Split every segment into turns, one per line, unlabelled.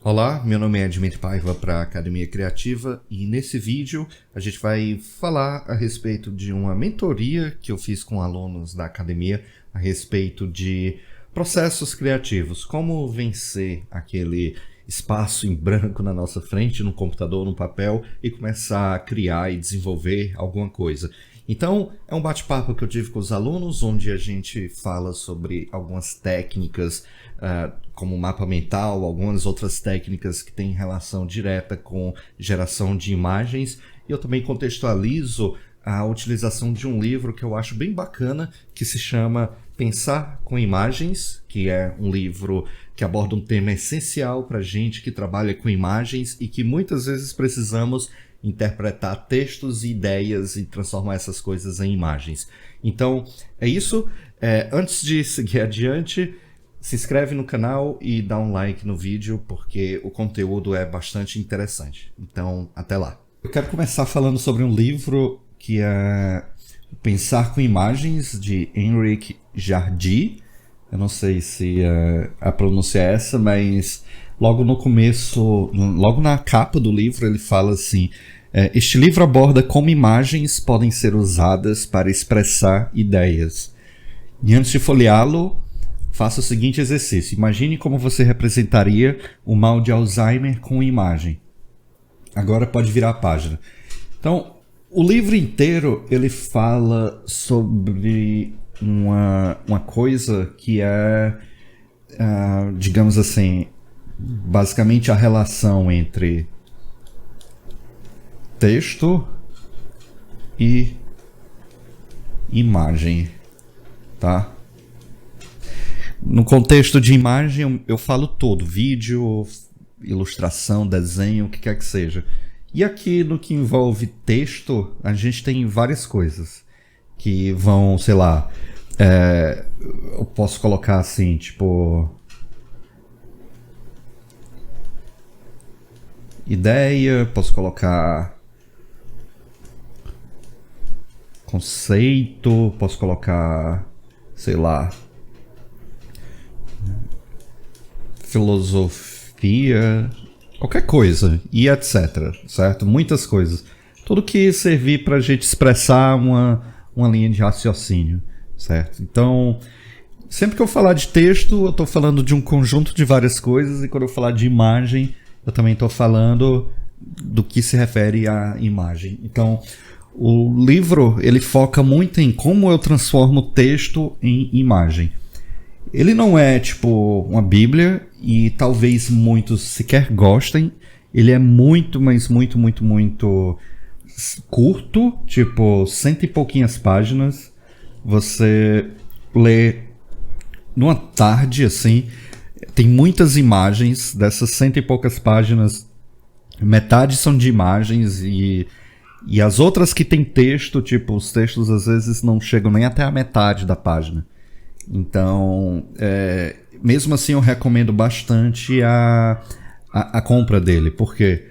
Olá, meu nome é Dmitry Paiva para a Academia Criativa e nesse vídeo a gente vai falar a respeito de uma mentoria que eu fiz com alunos da academia a respeito de processos criativos, como vencer aquele espaço em branco na nossa frente, no computador, no papel e começar a criar e desenvolver alguma coisa. Então, é um bate-papo que eu tive com os alunos, onde a gente fala sobre algumas técnicas, como mapa mental, algumas outras técnicas que têm relação direta com geração de imagens. E eu também contextualizo a utilização de um livro que eu acho bem bacana, que se chama Pensar com Imagens, que é um livro que aborda um tema essencial para a gente que trabalha com imagens e que muitas vezes precisamos interpretar textos e ideias e transformar essas coisas em imagens. Então, é isso. Antes de seguir adiante, se inscreve no canal e dá um like no vídeo, porque o conteúdo é bastante interessante. Então, até lá. Eu quero começar falando sobre um livro que é Pensar com Imagens, de Henrik Jardy. Eu não sei se a pronúncia é essa, mas logo no começo, logo na capa do livro, ele fala assim: este livro aborda como imagens podem ser usadas para expressar ideias. E antes de folheá-lo, faça o seguinte exercício. Imagine como você representaria o mal de Alzheimer com imagem. Agora pode virar a página. Então, o livro inteiro ele fala sobre uma coisa que é, digamos assim, basicamente a relação entre texto e imagem, tá? No contexto de imagem eu falo todo, vídeo, ilustração, desenho, o que quer que seja. E aqui no que envolve texto, a gente tem várias coisas que vão, sei lá, eu posso colocar assim, tipo, ideia, posso colocar conceito, posso colocar, sei lá, filosofia, qualquer coisa, e etc, certo? Muitas coisas. Tudo que servir para a gente expressar uma linha de raciocínio, certo? Então, sempre que eu falar de texto, eu estou falando de um conjunto de várias coisas, e quando eu falar de imagem, eu também estou falando do que se refere à imagem. Então, o livro ele foca muito em como eu transformo texto em imagem. Ele não é tipo uma bíblia e talvez muitos sequer gostem. Ele é muito, mas muito curto, tipo 100 e pouquinhas páginas. Você lê numa tarde assim. Tem muitas imagens, dessas 100 e poucas páginas, metade são de imagens e as outras que tem texto, tipo, os textos às vezes não chegam nem até a metade da página. Então, mesmo assim eu recomendo bastante a compra dele. Por quê?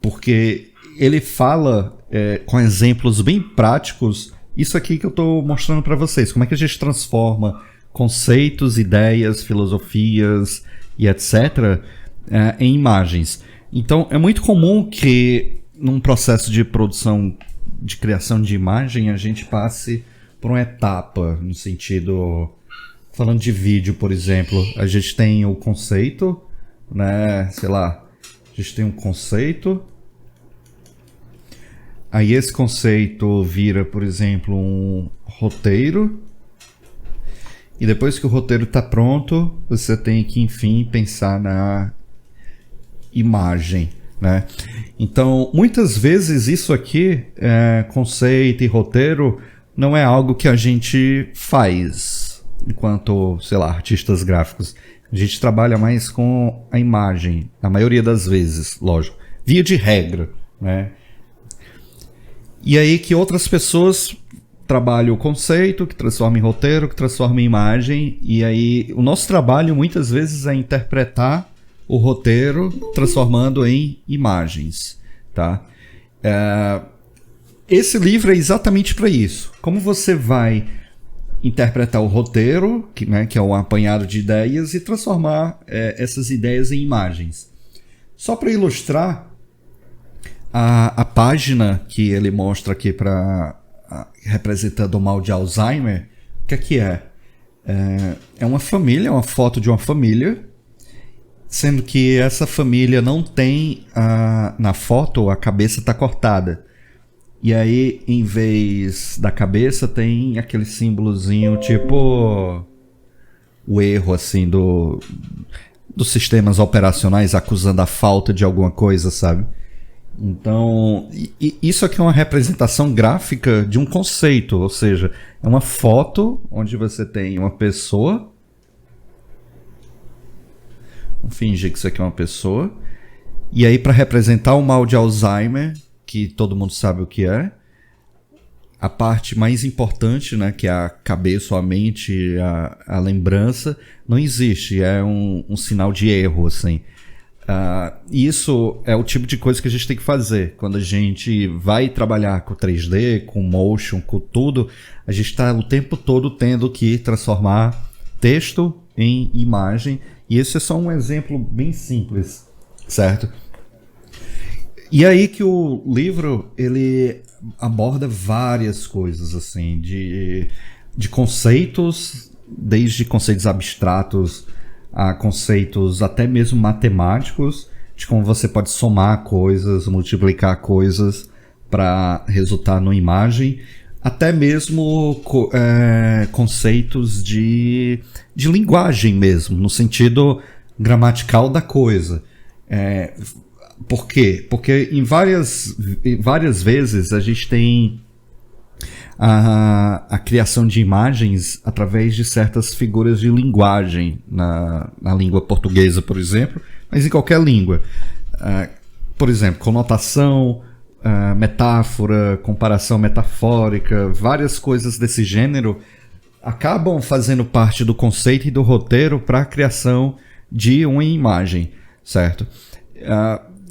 Porque ele fala com exemplos bem práticos, isso aqui que eu estou mostrando para vocês, como é que a gente transforma conceitos, ideias, filosofias e etc. Em imagens. Então é muito comum que num processo de produção, de criação de imagem, a gente passe por uma etapa, no sentido, falando de vídeo, por exemplo, a gente tem o conceito, né, sei lá, a gente tem um conceito, aí esse conceito vira, por exemplo, um roteiro, e depois que o roteiro está pronto, você tem que, enfim, pensar na imagem, né? Então, muitas vezes isso aqui, conceito e roteiro, não é algo que a gente faz enquanto, sei lá, artistas gráficos. A gente trabalha mais com a imagem, a maioria das vezes, lógico, via de regra, né? E aí que outras pessoas trabalham o conceito, que transforma em roteiro, que transforma em imagem, e aí o nosso trabalho muitas vezes é interpretar o roteiro transformando em imagens, tá? Esse livro é exatamente para isso. Como você vai interpretar o roteiro, que é um apanhado de ideias, e transformar essas ideias em imagens. Só para ilustrar, a página que ele mostra aqui representando o mal de Alzheimer, o que é que é? É uma família, uma foto de uma família, sendo que essa família não tem, na foto, a cabeça está cortada. E aí, em vez da cabeça, tem aquele símbolozinho tipo o erro assim dos sistemas operacionais acusando a falta de alguma coisa, sabe? Então, isso aqui é uma representação gráfica de um conceito, ou seja, é uma foto onde você tem uma pessoa. Vamos fingir que isso aqui é uma pessoa. E aí, para representar o mal de Alzheimer, que todo mundo sabe o que é, a parte mais importante, né, que é a cabeça, a mente, a lembrança, não existe, é um sinal de erro, assim. Isso é o tipo de coisa que a gente tem que fazer. Quando a gente vai trabalhar com 3D, com motion, com tudo, a gente está o tempo todo tendo que transformar texto em imagem. E esse é só um exemplo bem simples, certo? E aí que o livro, ele aborda várias coisas, assim, de conceitos, desde conceitos abstratos a conceitos até mesmo matemáticos, de como você pode somar coisas, multiplicar coisas para resultar numa imagem, até mesmo conceitos de linguagem mesmo, no sentido gramatical da coisa. Por quê? Porque em várias vezes a gente tem a criação de imagens através de certas figuras de linguagem na língua portuguesa, por exemplo, mas em qualquer língua. Por exemplo, conotação, metáfora, comparação metafórica, várias coisas desse gênero acabam fazendo parte do conceito e do roteiro para a criação de uma imagem, certo?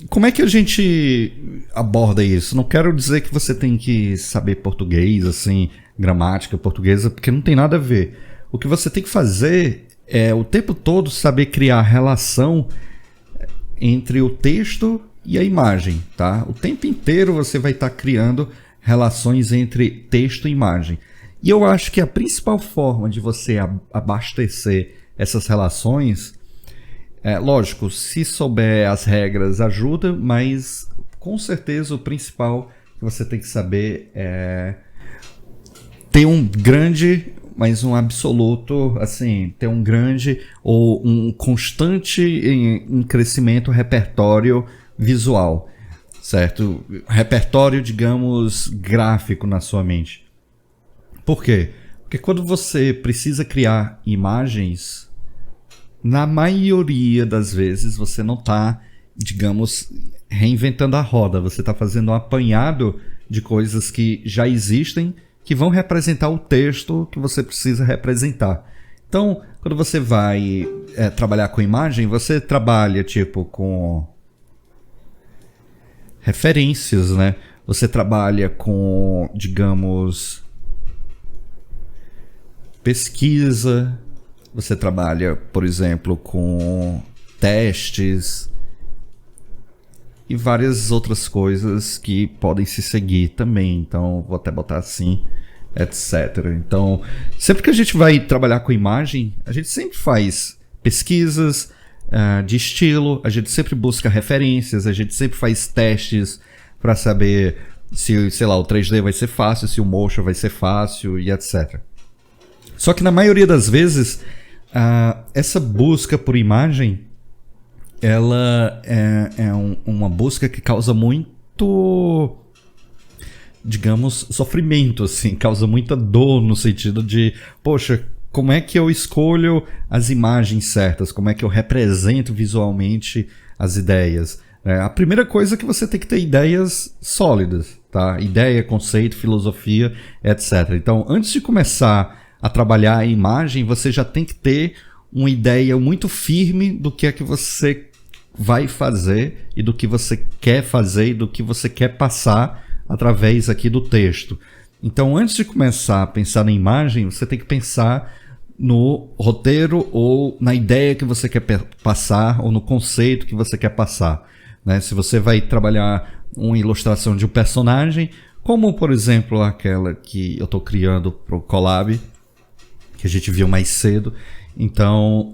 Como é que a gente aborda isso? Não quero dizer que você tem que saber português, assim, gramática portuguesa, porque não tem nada a ver. O que você tem que fazer é o tempo todo saber criar relação entre o texto e a imagem, tá? O tempo inteiro você vai estar criando relações entre texto e imagem. E eu acho que a principal forma de você abastecer essas relações, lógico, se souber as regras ajuda, mas com certeza o principal que você tem que saber é ter um grande, mas um absoluto, assim, ter um grande ou um constante em crescimento repertório visual, certo? Repertório, digamos, gráfico na sua mente. Por quê? Porque quando você precisa criar imagens, na maioria das vezes você não está, digamos, reinventando a roda. Você está fazendo um apanhado de coisas que já existem, que vão representar o texto que você precisa representar. Então, quando você vai trabalhar com imagem, você trabalha tipo com referências, né? Você trabalha com, digamos, pesquisa. Você trabalha, por exemplo, com testes e várias outras coisas que podem se seguir também. Então, vou até botar assim, etc. Então, sempre que a gente vai trabalhar com imagem, a gente sempre faz pesquisas de estilo, a gente sempre busca referências, a gente sempre faz testes para saber se, sei lá, o 3D vai ser fácil, se o motion vai ser fácil e etc. Só que na maioria das vezes, essa busca por imagem, ela é uma busca que causa muito, digamos, sofrimento, assim, causa muita dor no sentido de, poxa, como é que eu escolho as imagens certas? Como é que eu represento visualmente as ideias? A primeira coisa é que você tem que ter ideias sólidas, tá? Ideia, conceito, filosofia, etc. Então, antes de começar a trabalhar a imagem, você já tem que ter uma ideia muito firme do que é que você vai fazer e do que você quer fazer e do que você quer passar através aqui do texto. Então, antes de começar a pensar na imagem, você tem que pensar no roteiro ou na ideia que você quer passar ou no conceito que você quer passar, né? Se você vai trabalhar uma ilustração de um personagem, como por exemplo aquela que eu estou criando para o Collab, que a gente viu mais cedo. Então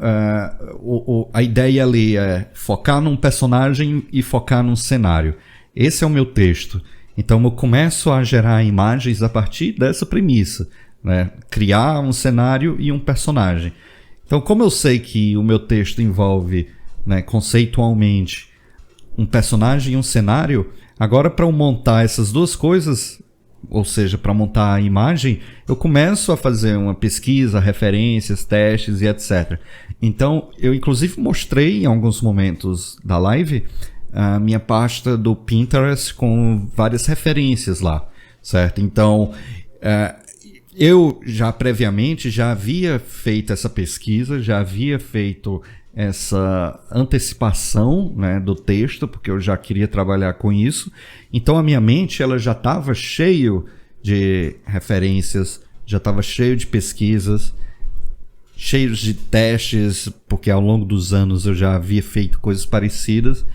a ideia ali é focar num personagem e focar num cenário. Esse é o meu texto. Então eu começo a gerar imagens a partir dessa premissa, né? Criar um cenário e um personagem. Então, como eu sei que o meu texto envolve, né, conceitualmente um personagem e um cenário, agora para eu montar essas duas coisas, ou seja, para montar a imagem, eu começo a fazer uma pesquisa, referências, testes e etc. Então, eu inclusive mostrei em alguns momentos da live a minha pasta do Pinterest com várias referências lá, certo? Então, eu já previamente já havia feito essa pesquisa, já havia feito essa antecipação, né, do texto, porque eu já queria trabalhar com isso. Então a minha mente ela já estava cheio de referências, já estava cheio de pesquisas, cheios de testes, porque ao longo dos anos eu já havia feito coisas parecidas,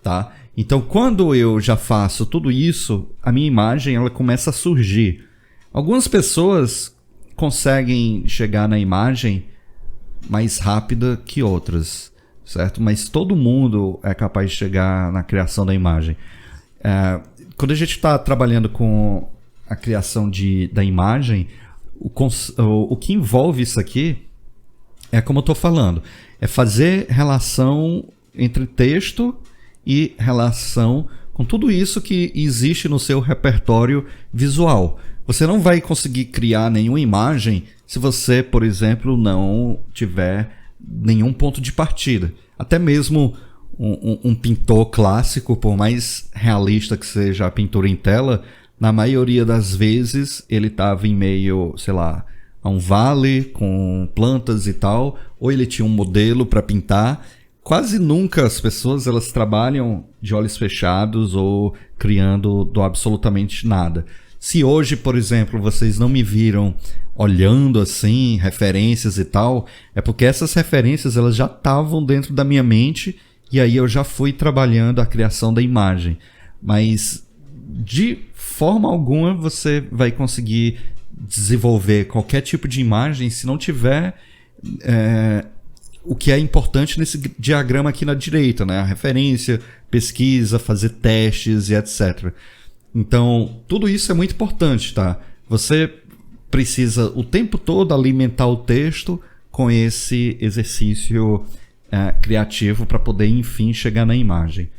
tá? Então quando eu já faço tudo isso, a minha imagem ela começa a surgir. Algumas pessoas conseguem chegar na imagem mais rápida que outras, certo? Mas todo mundo é capaz de chegar na criação da imagem. Quando a gente está trabalhando com a criação da imagem, o que envolve isso aqui é como eu estou falando, é fazer relação entre texto e relação com tudo isso que existe no seu repertório visual. Você não vai conseguir criar nenhuma imagem se você, por exemplo, não tiver nenhum ponto de partida. Até mesmo um pintor clássico, por mais realista que seja a pintura em tela, na maioria das vezes ele estava em meio, sei lá, a um vale com plantas e tal, ou ele tinha um modelo para pintar. Quase nunca as pessoas elas trabalham de olhos fechados ou criando do absolutamente nada. Se hoje, por exemplo, vocês não me viram olhando assim, referências e tal, é porque essas referências elas já estavam dentro da minha mente e aí eu já fui trabalhando a criação da imagem. Mas de forma alguma você vai conseguir desenvolver qualquer tipo de imagem se não tiver o que é importante nesse diagrama aqui na direita, né? A referência, pesquisa, fazer testes e etc. Então, tudo isso é muito importante, tá? Você precisa o tempo todo alimentar o texto com esse exercício criativo para poder, enfim, chegar na imagem.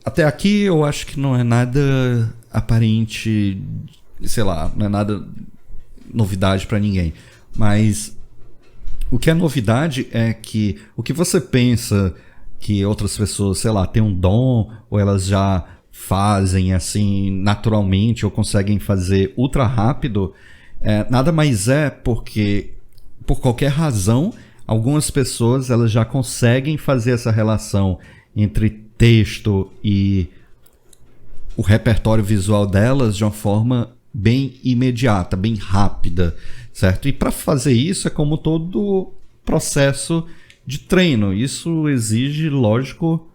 Até aqui eu acho que não é nada aparente, sei lá, não é nada novidade para ninguém. Mas o que é novidade é que o que você pensa que outras pessoas, sei lá, têm um dom ou elas já fazem assim naturalmente ou conseguem fazer ultra rápido, nada mais é porque por qualquer razão algumas pessoas elas já conseguem fazer essa relação entre texto e o repertório visual delas de uma forma bem imediata, bem rápida, certo? E para fazer isso é como todo processo de treino. Isso exige, lógico,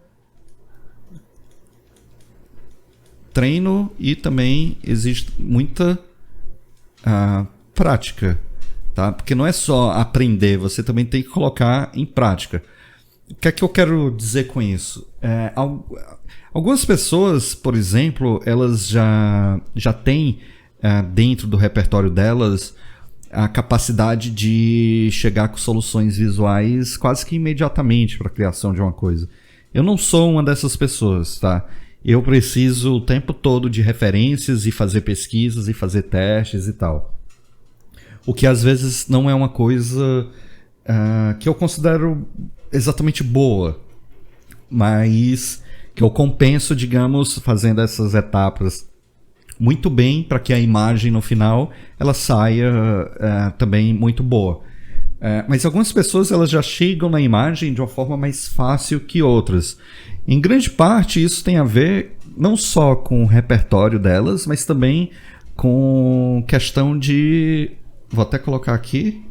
treino e também existe muita prática, tá? Porque não é só aprender, você também tem que colocar em prática. O que é que eu quero dizer com isso? Algumas pessoas, por exemplo, elas já têm dentro do repertório delas a capacidade de chegar com soluções visuais quase que imediatamente para a criação de uma coisa. Eu não sou uma dessas pessoas, tá? Eu preciso o tempo todo de referências e fazer pesquisas e fazer testes e tal. O que às vezes não é uma coisa que eu considero exatamente boa, mas que eu compenso, digamos, fazendo essas etapas muito bem para que a imagem no final ela saia também muito boa. Mas algumas pessoas elas já chegam na imagem de uma forma mais fácil que outras. Em grande parte isso tem a ver não só com o repertório delas, mas também com questão de... Vou até colocar aqui.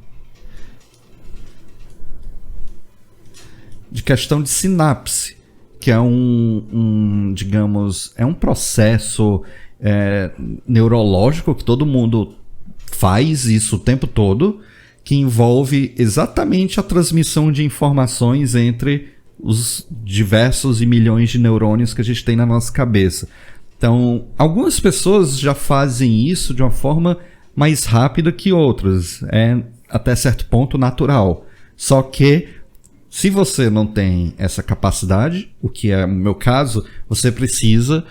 de questão de sinapse, que é digamos, é um processo neurológico que todo mundo faz isso o tempo todo, que envolve exatamente a transmissão de informações entre os diversos e milhões de neurônios que a gente tem na nossa cabeça. Então, algumas pessoas já fazem isso de uma forma mais rápida que outras. É, até certo ponto, natural. Só que, se você não tem essa capacidade, o que é o meu caso, você precisa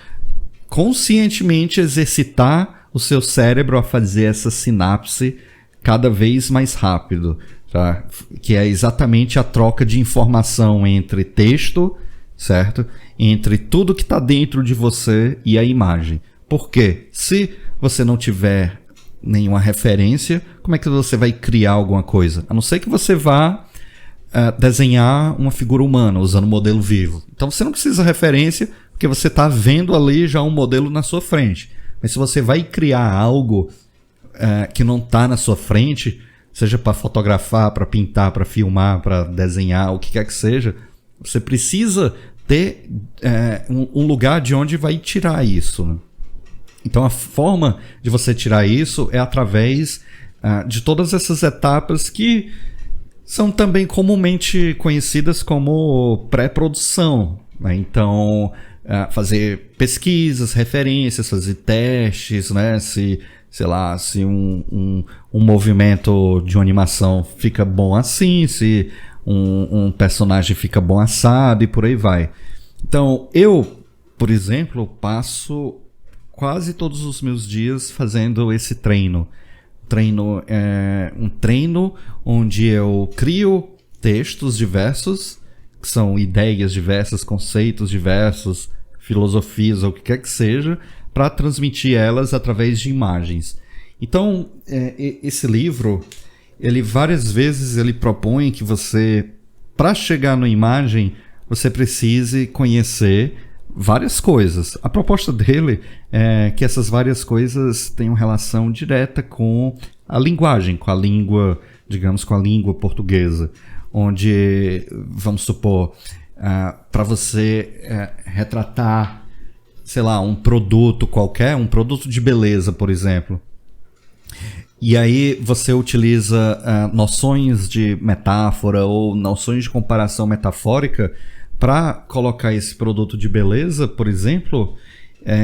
conscientemente exercitar o seu cérebro a fazer essa sinapse cada vez mais rápido, tá? Que é exatamente a troca de informação entre texto, certo? Entre tudo que está dentro de você e a imagem. Porque se você não tiver nenhuma referência, como é que você vai criar alguma coisa? A não ser que você vá desenhar uma figura humana usando um modelo vivo. Então você não precisa de referência, porque você está vendo ali já um modelo na sua frente. Mas se você vai criar algo que não está na sua frente, seja para fotografar, para pintar, para filmar, para desenhar, o que quer que seja, você precisa ter um lugar de onde vai tirar isso, né? Então a forma de você tirar isso é através de todas essas etapas que são também comumente conhecidas como pré-produção, né? Então fazer pesquisas, referências, fazer testes, né? Se um movimento de uma animação fica bom assim, se um personagem fica bom assado e por aí vai. Então, eu, por exemplo, passo quase todos os meus dias fazendo esse treino. Um treino onde eu crio textos diversos, que são ideias diversas, conceitos diversos, filosofias ou o que quer que seja, para transmitir elas através de imagens. Então, esse livro, ele várias vezes ele propõe que você, para chegar na imagem, você precise conhecer várias coisas. A proposta dele é que essas várias coisas tenham relação direta com a linguagem, com a língua, digamos, com a língua portuguesa, onde, vamos supor, para você retratar, sei lá, um produto qualquer, um produto de beleza, por exemplo. E aí você utiliza noções de metáfora ou noções de comparação metafórica para colocar esse produto de beleza, por exemplo,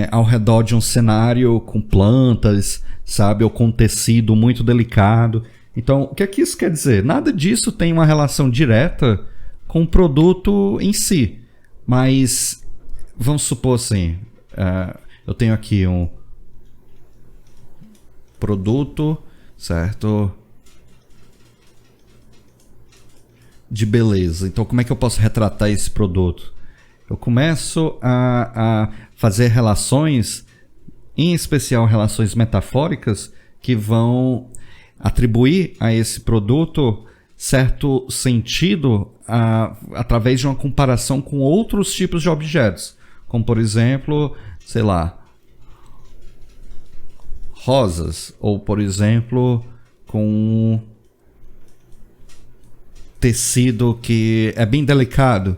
ao redor de um cenário com plantas, sabe, ou com tecido muito delicado. Então, o que é que isso quer dizer? Nada disso tem uma relação direta com o produto em si. Mas, vamos supor assim, eu tenho aqui um produto, certo, de beleza. Então, como é que eu posso retratar esse produto? Eu começo a fazer relações, em especial relações metafóricas, que vão atribuir a esse produto certo sentido através de uma comparação com outros tipos de objetos. Como, por exemplo, sei lá, rosas. Ou, por exemplo, com tecido que é bem delicado.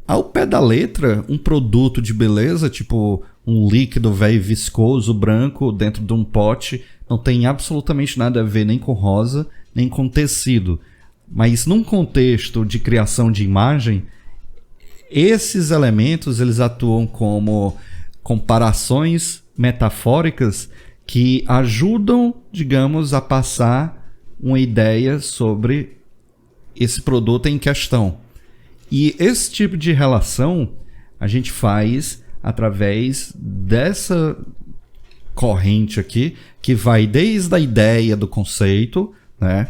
Ao pé da letra, um produto de beleza, tipo um líquido velho viscoso branco dentro de um pote, não tem absolutamente nada a ver nem com rosa, nem com tecido. Mas num contexto de criação de imagem, esses elementos eles atuam como comparações metafóricas que ajudam, digamos, a passar uma ideia sobre esse produto em questão. E esse tipo de relação a gente faz através dessa corrente aqui, que vai desde a ideia do conceito, né,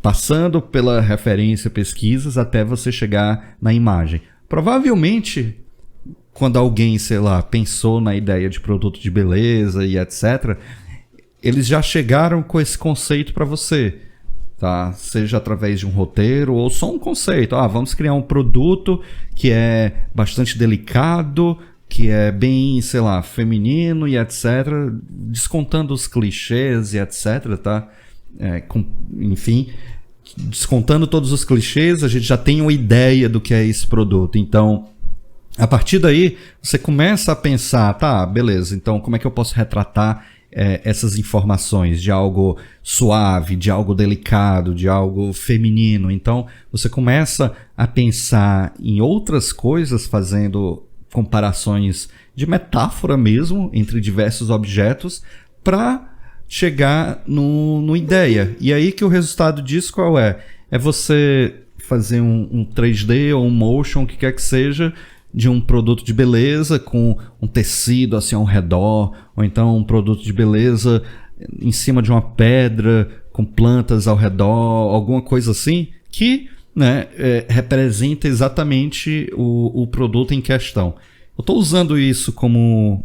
passando pela referência, pesquisas, até você chegar na imagem. Provavelmente, quando alguém, sei lá, pensou na ideia de produto de beleza e etc., eles já chegaram com esse conceito para você. Tá? Seja através de um roteiro ou só um conceito. Vamos criar um produto que é bastante delicado, que é bem, sei lá, feminino e etc. Descontando os clichês e etc. Tá? Enfim, descontando todos os clichês, a gente já tem uma ideia do que é esse produto. Então, a partir daí, você começa a pensar, tá, beleza, então como é que eu posso retratar essas informações de algo suave, de algo delicado, de algo feminino? Então, você começa a pensar em outras coisas, fazendo comparações de metáfora mesmo, entre diversos objetos, para chegar no ideia. E aí que o resultado disso qual é? É você fazer um 3D ou um motion, o que quer que seja, de um produto de beleza com um tecido assim ao redor, ou então um produto de beleza em cima de uma pedra com plantas ao redor, alguma coisa assim, que, né, representa exatamente o produto em questão. Eu estou usando isso como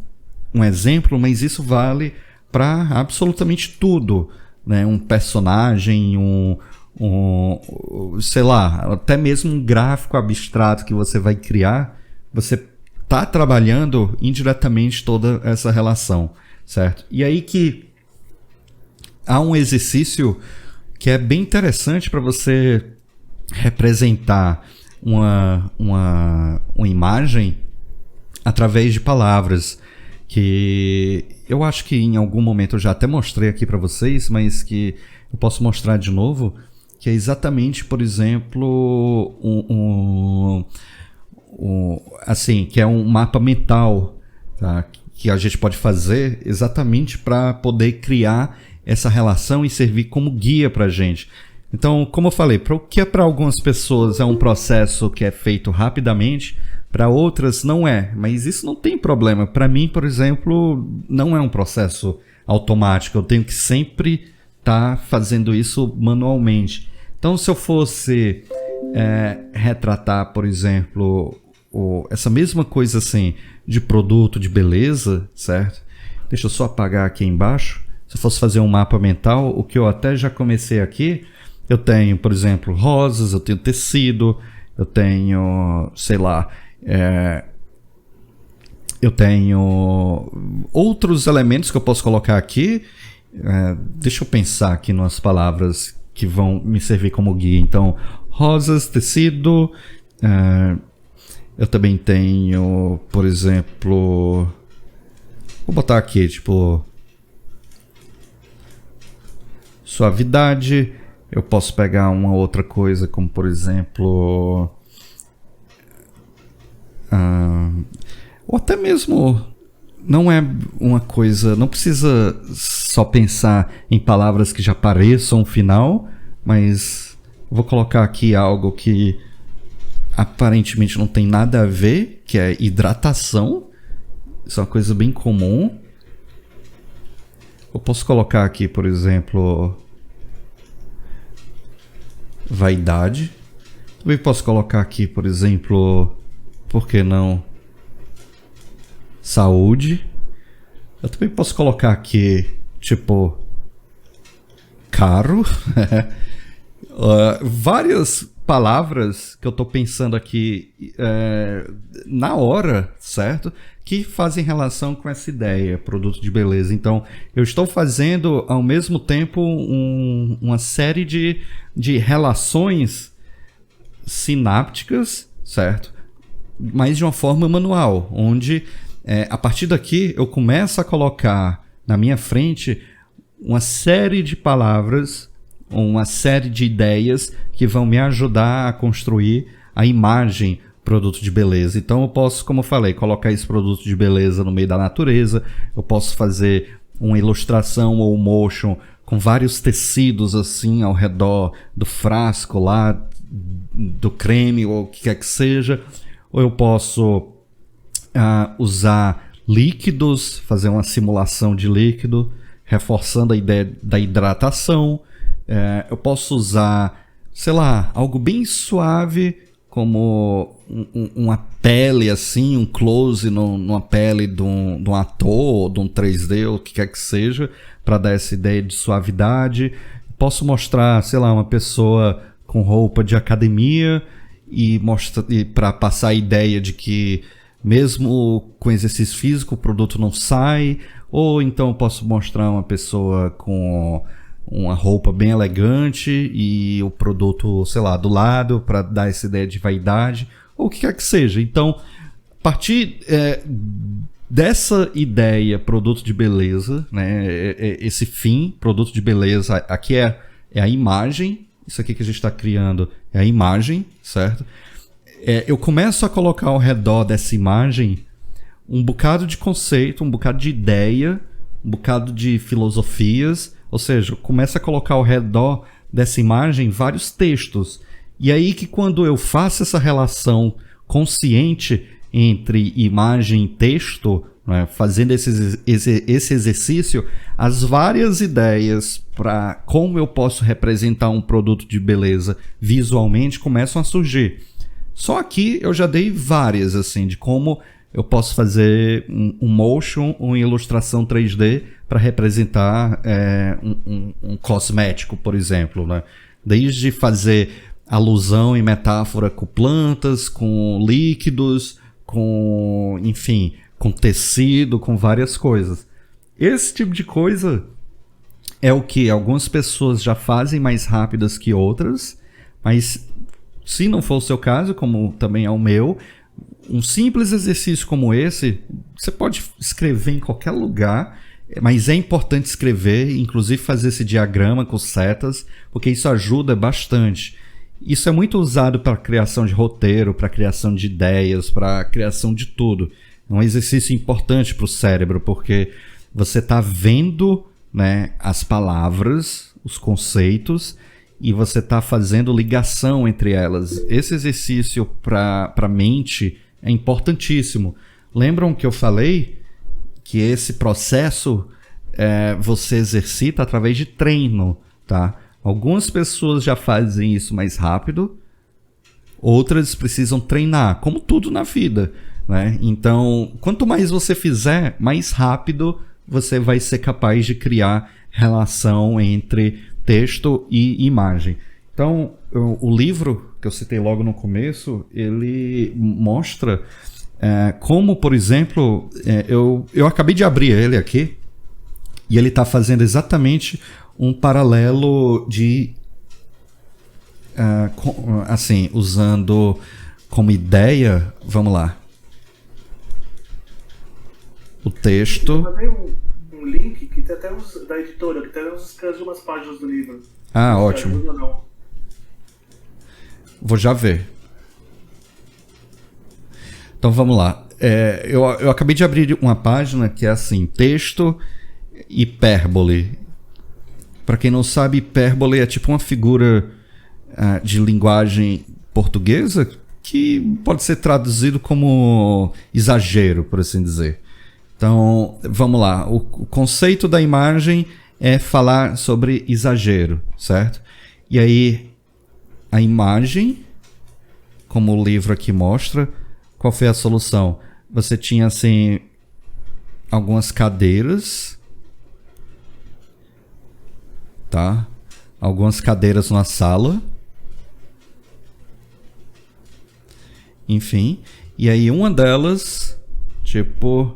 um exemplo, mas isso vale para absolutamente tudo, né? Um personagem, sei lá, até mesmo um gráfico abstrato que você vai criar, você está trabalhando indiretamente toda essa relação, certo? E aí que há um exercício que é bem interessante para você representar uma imagem através de palavras, que eu acho que em algum momento eu já até mostrei aqui para vocês, mas que eu posso mostrar de novo, que é exatamente, por exemplo, assim, que é um mapa mental, tá? Que a gente pode fazer exatamente para poder criar essa relação e servir como guia para a gente. Então, como eu falei, o que para algumas pessoas é um processo que é feito rapidamente, para outras não é, mas isso não tem problema. Para mim, por exemplo, não é um processo automático, eu tenho que sempre estar fazendo isso manualmente. Então, se eu fosse retratar, por exemplo, essa mesma coisa assim de produto de beleza, certo? Deixa eu só apagar aqui embaixo. Se eu fosse fazer um mapa mental, o que eu até já comecei aqui, eu tenho, por exemplo, rosas, eu tenho tecido, eu tenho, sei lá, eu tenho outros elementos que eu posso colocar aqui. Deixa eu pensar aqui nas palavras que vão me servir como guia. Então, rosas, tecido. Eu também tenho, por exemplo, vou botar aqui, tipo, suavidade. Eu posso pegar uma outra coisa, como por exemplo, ou até mesmo, não é uma coisa, não precisa só pensar em palavras que já pareçam um final, mas vou colocar aqui algo que aparentemente não tem nada a ver, que é hidratação. Isso é uma coisa bem comum. Eu posso colocar aqui, por exemplo, vaidade. Também posso colocar aqui, por exemplo, por que não, saúde. Eu também posso colocar aqui, tipo, caro. Várias palavras que eu tô pensando aqui na hora, certo? Que fazem relação com essa ideia, produto de beleza. Então, eu estou fazendo ao mesmo tempo uma série de relações sinápticas, certo? Mas de uma forma manual, onde a partir daqui eu começo a colocar na minha frente uma série de palavras, uma série de ideias que vão me ajudar a construir a imagem produto de beleza. Então eu posso, como eu falei, colocar esse produto de beleza no meio da natureza, eu posso fazer uma ilustração ou um motion com vários tecidos assim ao redor do frasco lá, do creme ou o que quer que seja, ou eu posso usar líquidos, fazer uma simulação de líquido, reforçando a ideia da hidratação. Eu posso usar, sei lá, algo bem suave, como uma pele assim, um close numa pele de um ator, de um 3D, ou o que quer que seja, para dar essa ideia de suavidade. Posso mostrar, sei lá, uma pessoa com roupa de academia e para passar a ideia de que mesmo com exercício físico o produto não sai. Ou então posso mostrar uma pessoa com uma roupa bem elegante e o produto, sei lá, do lado para dar essa ideia de vaidade, ou o que quer que seja. Então, a partir dessa ideia, produto de beleza, né, esse fim, produto de beleza, aqui é a imagem, isso aqui que a gente está criando é a imagem, certo? Eu começo a colocar ao redor dessa imagem um bocado de conceito, um bocado de ideia, um bocado de filosofias, ou seja, começa a colocar ao redor dessa imagem vários textos. E aí que quando eu faço essa relação consciente entre imagem e texto, né, fazendo esse exercício, as várias ideias para como eu posso representar um produto de beleza visualmente começam a surgir. Só aqui eu já dei várias, assim, de como eu posso fazer um motion, uma ilustração 3D para representar um cosmético, por exemplo, né? Desde fazer alusão e metáfora com plantas, com líquidos, com, enfim, com tecido, com várias coisas. Esse tipo de coisa é o que algumas pessoas já fazem mais rápidas que outras, mas se não for o seu caso, como também é o meu, um simples exercício como esse, você pode escrever em qualquer lugar, mas é importante escrever, inclusive fazer esse diagrama com setas, porque isso ajuda bastante. Isso é muito usado para a criação de roteiro, para a criação de ideias, para a criação de tudo. É um exercício importante para o cérebro, porque você está vendo, né, as palavras, os conceitos, e você está fazendo ligação entre elas. Esse exercício para a mente é importantíssimo. Lembram que eu falei que esse processo você exercita através de treino, tá? Algumas pessoas já fazem isso mais rápido, outras precisam treinar, como tudo na vida, né? Então, quanto mais você fizer, mais rápido você vai ser capaz de criar relação entre texto e imagem. Então, o livro que eu citei logo no começo, ele mostra como, por exemplo, eu acabei de abrir ele aqui e ele está fazendo exatamente um paralelo de, assim, usando como ideia, vamos lá, o texto.
Eu mandei um link que tem até da editora, que tem até os scans de umas páginas do livro.
Ah, ótimo. Vou já ver. Então vamos lá. Eu acabei de abrir uma página que é assim, texto hipérbole. Para quem não sabe, hipérbole é tipo uma figura de linguagem portuguesa que pode ser traduzido como exagero, por assim dizer. Então, vamos lá. O conceito da imagem é falar sobre exagero, certo? E aí, a imagem, como o livro aqui mostra, qual foi a solução? Você tinha, assim, algumas cadeiras, tá? Algumas cadeiras na sala. Enfim. E aí, uma delas, tipo,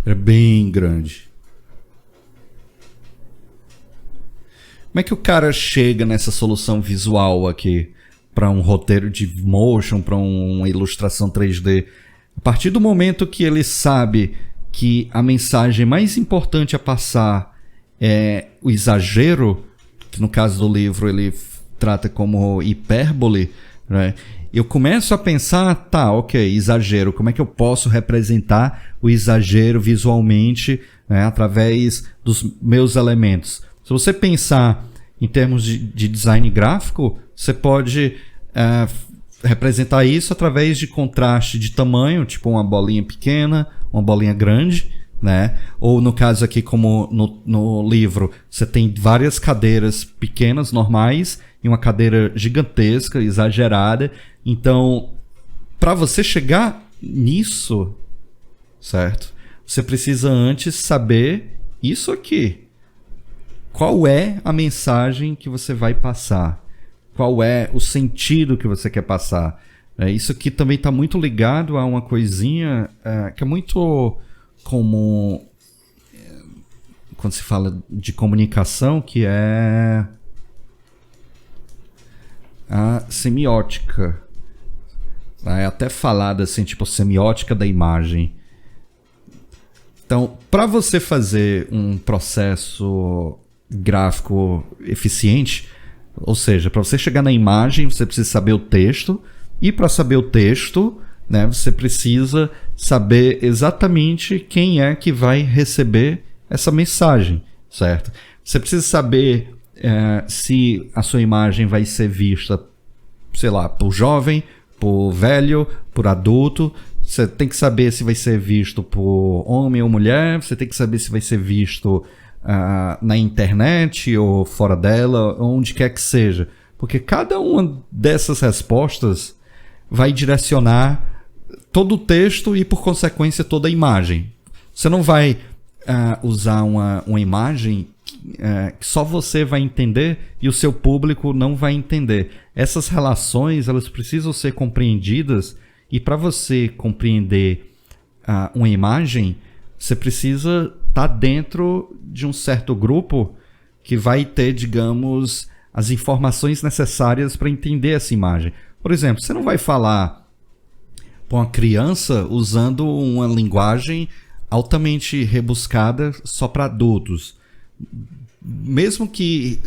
era bem grande. Como é que o cara chega nessa solução visual aqui para um roteiro de motion, para uma ilustração 3D? A partir do momento que ele sabe que a mensagem mais importante a passar é o exagero, que no caso do livro ele trata como hipérbole, né? Eu começo a pensar, tá, ok, exagero, como é que eu posso representar o exagero visualmente, né, através dos meus elementos? Se você pensar em termos de design gráfico, você pode representar isso através de contraste de tamanho, tipo uma bolinha pequena, uma bolinha grande, né? Ou no caso aqui, como no livro, você tem várias cadeiras pequenas, normais, e uma cadeira gigantesca, exagerada. Então, para você chegar nisso, certo? Você precisa antes saber isso aqui. Qual é a mensagem que você vai passar? Qual é o sentido que você quer passar? Isso aqui também está muito ligado a uma coisinha que é muito como quando se fala de comunicação, que é a semiótica. É até falado assim, tipo, semiótica da imagem. Então, para você fazer um processo gráfico eficiente, ou seja, para você chegar na imagem, você precisa saber o texto, e para saber o texto, né, você precisa saber exatamente quem é que vai receber essa mensagem, certo? Você precisa saber se a sua imagem vai ser vista, sei lá, por jovem, por velho, por adulto. Você tem que saber se vai ser visto por homem ou mulher. Você tem que saber se vai ser visto na internet ou fora dela, onde quer que seja. Porque cada uma dessas respostas vai direcionar todo o texto e, por consequência, toda a imagem. Você não vai usar uma imagem que só você vai entender e o seu público não vai entender. Essas relações, elas precisam ser compreendidas, e para você compreender uma imagem, você precisa estar dentro de um certo grupo que vai ter, digamos, as informações necessárias para entender essa imagem. Por exemplo, você não vai falar para uma criança usando uma linguagem altamente rebuscada só para adultos. Mesmo que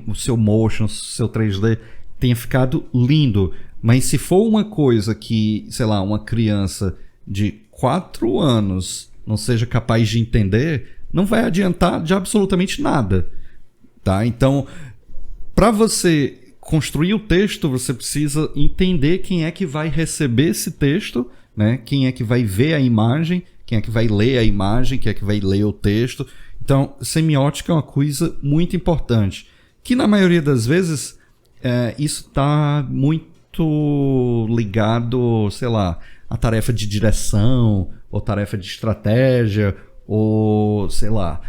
o seu motion, o seu 3D tenha ficado lindo, mas se for uma coisa que, sei lá, uma criança de 4 anos não seja capaz de entender, não vai adiantar de absolutamente nada, tá? Então, para você construir o texto, você precisa entender quem é que vai receber esse texto, né? Quem é que vai ver a imagem, quem é que vai ler a imagem, quem é que vai ler o texto. Então, semiótica é uma coisa muito importante, que na maioria das vezes isso está muito ligado, sei lá, à tarefa de direção, ou tarefa de estratégia, ou, sei lá,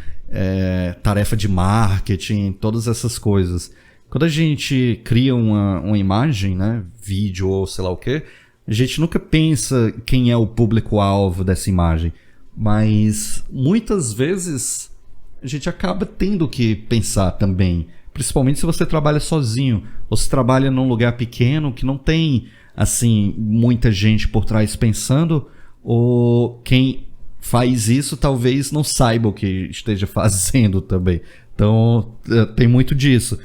tarefa de marketing, todas essas coisas. Quando a gente cria uma imagem, né, vídeo ou sei lá o quê, a gente nunca pensa quem é o público-alvo dessa imagem, mas muitas vezes a gente acaba tendo que pensar também, principalmente se você trabalha sozinho, ou se trabalha num lugar pequeno que não tem, assim, muita gente por trás pensando, ou quem faz isso talvez não saiba o que esteja fazendo também. Então, tem muito disso.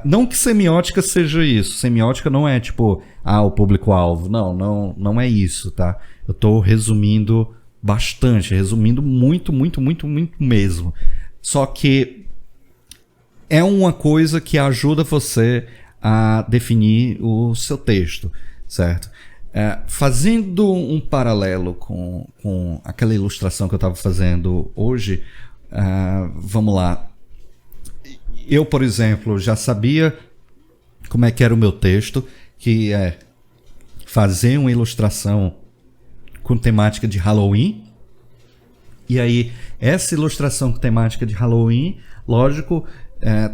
Não que semiótica seja isso. Semiótica não é tipo, o público-alvo. Não é isso, tá? Eu tô resumindo bastante, resumindo muito mesmo. Só que é uma coisa que ajuda você a definir o seu texto, certo? Fazendo um paralelo com aquela ilustração que eu estava fazendo hoje, vamos lá. Eu, por exemplo, já sabia como é que era o meu texto, que é fazer uma ilustração com temática de Halloween. E aí, essa ilustração com temática de Halloween, lógico,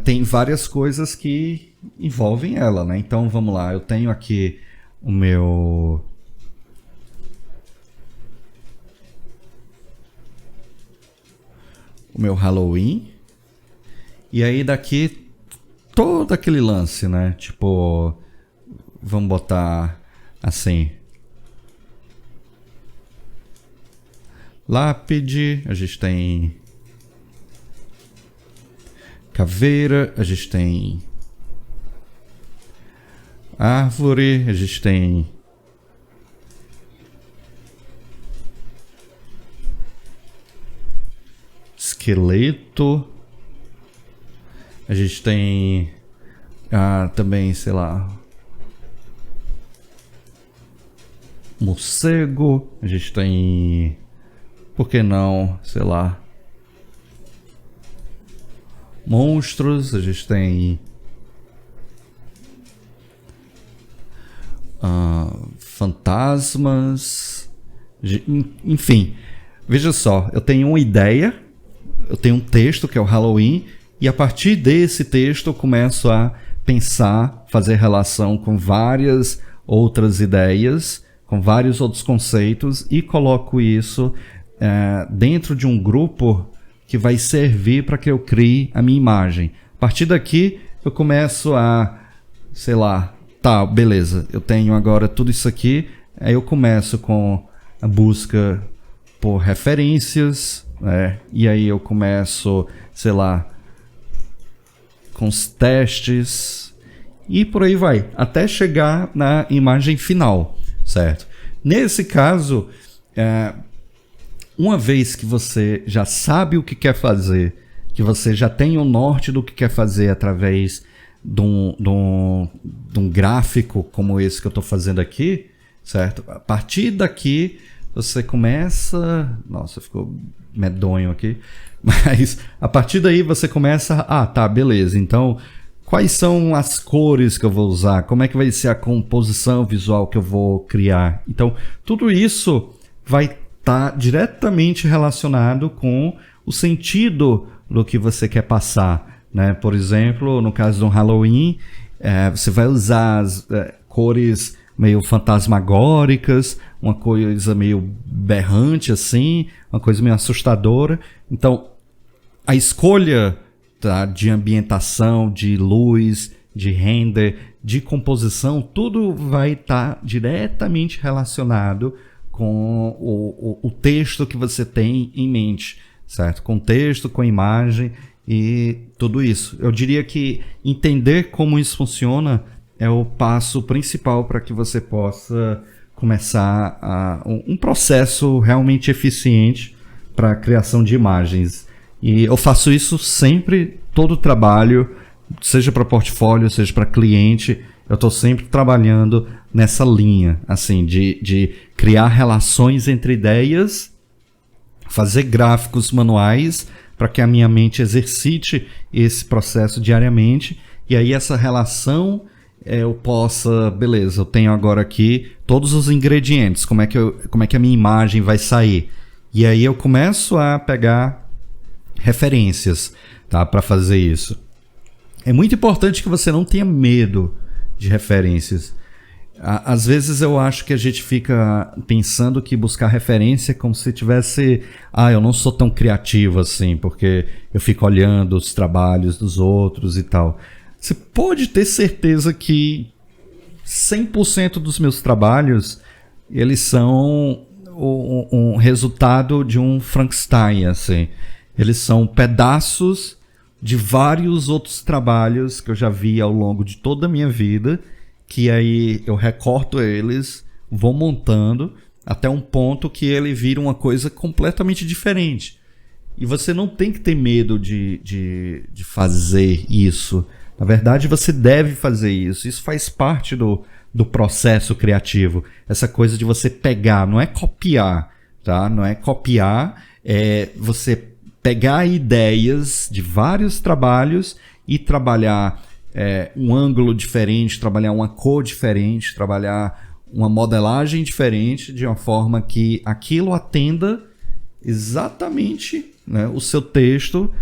tem várias coisas que envolvem ela, né? Então, vamos lá. Eu tenho aqui o meu Halloween. E aí daqui todo aquele lance, né? Tipo, vamos botar assim. Lápide, a gente tem caveira, a gente tem árvore, a gente tem esqueleto, a gente tem também, sei lá, morcego, a gente tem, por que não, sei lá, monstros, a gente tem fantasmas, enfim, veja só, eu tenho uma ideia, eu tenho um texto que é o Halloween, e a partir desse texto eu começo a pensar, fazer relação com várias outras ideias, com vários outros conceitos, e coloco isso dentro de um grupo que vai servir para que eu crie a minha imagem. A partir daqui, eu começo a, sei lá, tá, beleza, eu tenho agora tudo isso aqui, aí eu começo com a busca por referências, né? E aí eu começo, sei lá, com os testes e por aí vai, até chegar na imagem final, certo? Nesse caso, uma vez que você já sabe o que quer fazer, que você já tem o norte do que quer fazer através de um gráfico como esse que eu estou fazendo aqui, certo? A partir daqui você começa... Nossa, ficou medonho aqui. Mas a partir daí você começa... Ah, tá, beleza. Então, quais são as cores que eu vou usar? Como é que vai ser a composição visual que eu vou criar? Então, tudo isso vai estar diretamente relacionado com o sentido do que você quer passar, né? Por exemplo, no caso do Halloween, você vai usar as cores meio fantasmagóricas, uma coisa meio berrante assim, uma coisa meio assustadora. Então, a escolha, tá, de ambientação, de luz, de render, de composição, tudo vai estar diretamente relacionado com o texto que você tem em mente, certo? Com texto, com imagem e tudo isso. Eu diria que entender como isso funciona é o passo principal para que você possa começar um processo realmente eficiente para a criação de imagens. E eu faço isso sempre, todo trabalho, seja para portfólio, seja para cliente, eu estou sempre trabalhando nessa linha, assim, de criar relações entre ideias, fazer gráficos manuais para que a minha mente exercite esse processo diariamente, e aí essa relação eu possa, beleza, eu tenho agora aqui todos os ingredientes, como é que a minha imagem vai sair. E aí eu começo a pegar referências, tá, para fazer isso. É muito importante que você não tenha medo de referências. Às vezes eu acho que a gente fica pensando que buscar referência é como se tivesse... eu não sou tão criativo assim, porque eu fico olhando os trabalhos dos outros e tal. Você pode ter certeza que 100% dos meus trabalhos, eles são um resultado de um Frankenstein, assim. Eles são pedaços de vários outros trabalhos que eu já vi ao longo de toda a minha vida, que aí eu recorto eles, vou montando até um ponto que ele vira uma coisa completamente diferente. E você não tem que ter medo de fazer isso. Na verdade, você deve fazer isso. Isso faz parte do processo criativo. Essa coisa de você pegar, não é copiar, tá? Não é copiar, é você pegar ideias de vários trabalhos e trabalhar um ângulo diferente, trabalhar uma cor diferente, trabalhar uma modelagem diferente, de uma forma que aquilo atenda exatamente, né, o seu texto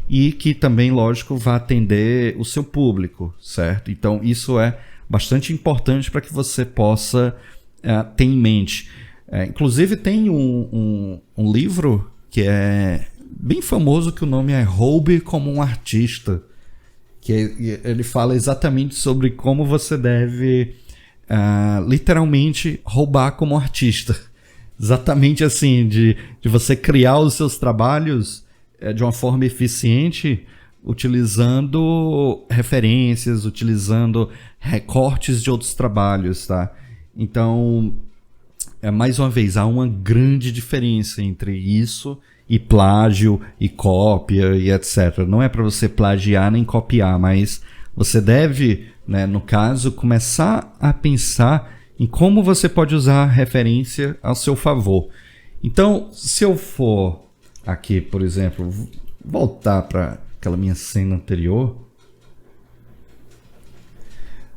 e que também, lógico, vai atender o seu público, certo? Então, isso é bastante importante para que você possa ter em mente. Inclusive, tem um livro que é bem famoso, que o nome é Roube como um Artista, que ele fala exatamente sobre como você deve literalmente roubar como artista. Exatamente assim, de você criar os seus trabalhos de uma forma eficiente, utilizando referências, utilizando recortes de outros trabalhos, tá? Então, mais uma vez, há uma grande diferença entre isso e plágio, e cópia, e etc. Não é para você plagiar nem copiar, mas você deve, né, no caso, começar a pensar em como você pode usar a referência ao seu favor. Então, se eu for aqui, por exemplo, voltar para aquela minha cena anterior.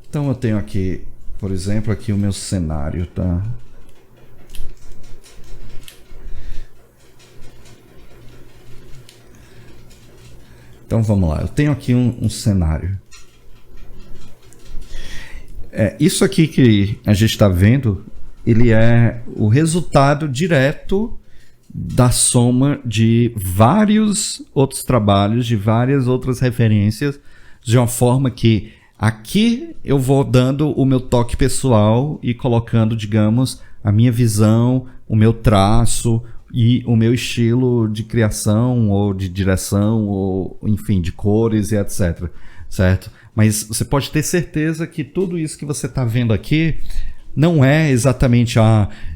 Então eu tenho aqui, por exemplo, aqui o meu cenário, tá? Então vamos lá, eu tenho aqui um cenário. Isso aqui que a gente está vendo, ele é o resultado direto da soma de vários outros trabalhos, de várias outras referências, de uma forma que aqui eu vou dando o meu toque pessoal e colocando, digamos, a minha visão, o meu traço e o meu estilo de criação ou de direção, ou enfim, de cores e etc. Certo? Mas você pode ter certeza que tudo isso que você está vendo aqui não é exatamente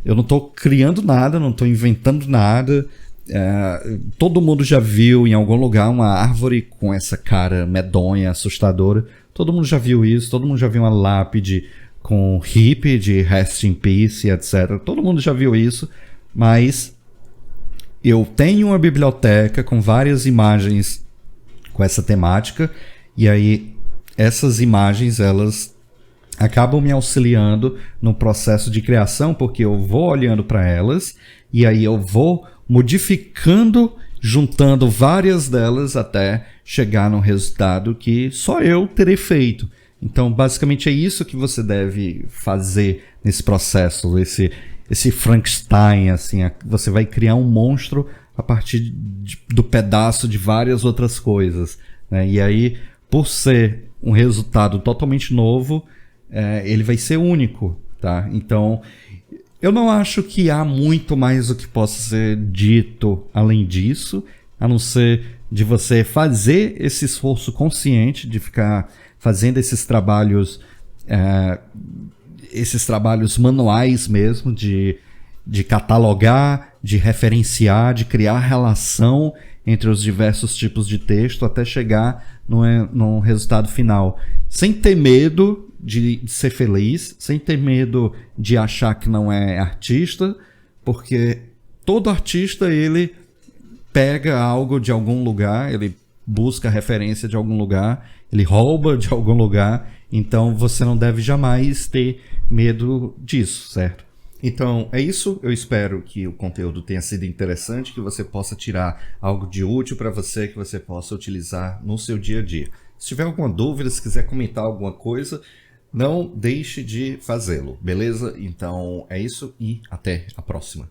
eu não estou criando nada, não estou inventando nada. Todo mundo já viu em algum lugar uma árvore com essa cara medonha, assustadora. Todo mundo já viu isso, todo mundo já viu uma lápide com hippie de Rest in Peace, etc. Todo mundo já viu isso, mas eu tenho uma biblioteca com várias imagens com essa temática, e aí essas imagens, elas acabam me auxiliando no processo de criação, porque eu vou olhando para elas e aí eu vou modificando, juntando várias delas até chegar no resultado que só eu terei feito. Então, basicamente é isso que você deve fazer nesse processo, esse Frankenstein, assim, você vai criar um monstro a partir do pedaço de várias outras coisas, né? E aí, por ser um resultado totalmente novo, ele vai ser único, tá? Então, eu não acho que há muito mais o que possa ser dito além disso, a não ser de você fazer esse esforço consciente de ficar fazendo esses trabalhos manuais mesmo, de catalogar, de referenciar, de criar relação entre os diversos tipos de texto até chegar num resultado final. Sem ter medo de ser feliz, sem ter medo de achar que não é artista, porque todo artista, ele pega algo de algum lugar, ele busca referência de algum lugar, ele rouba de algum lugar, então você não deve jamais ter medo disso, certo? Então, é isso. Eu espero que o conteúdo tenha sido interessante, que você possa tirar algo de útil para você, que você possa utilizar no seu dia a dia. Se tiver alguma dúvida, se quiser comentar alguma coisa, não deixe de fazê-lo, beleza? Então, é isso e até a próxima.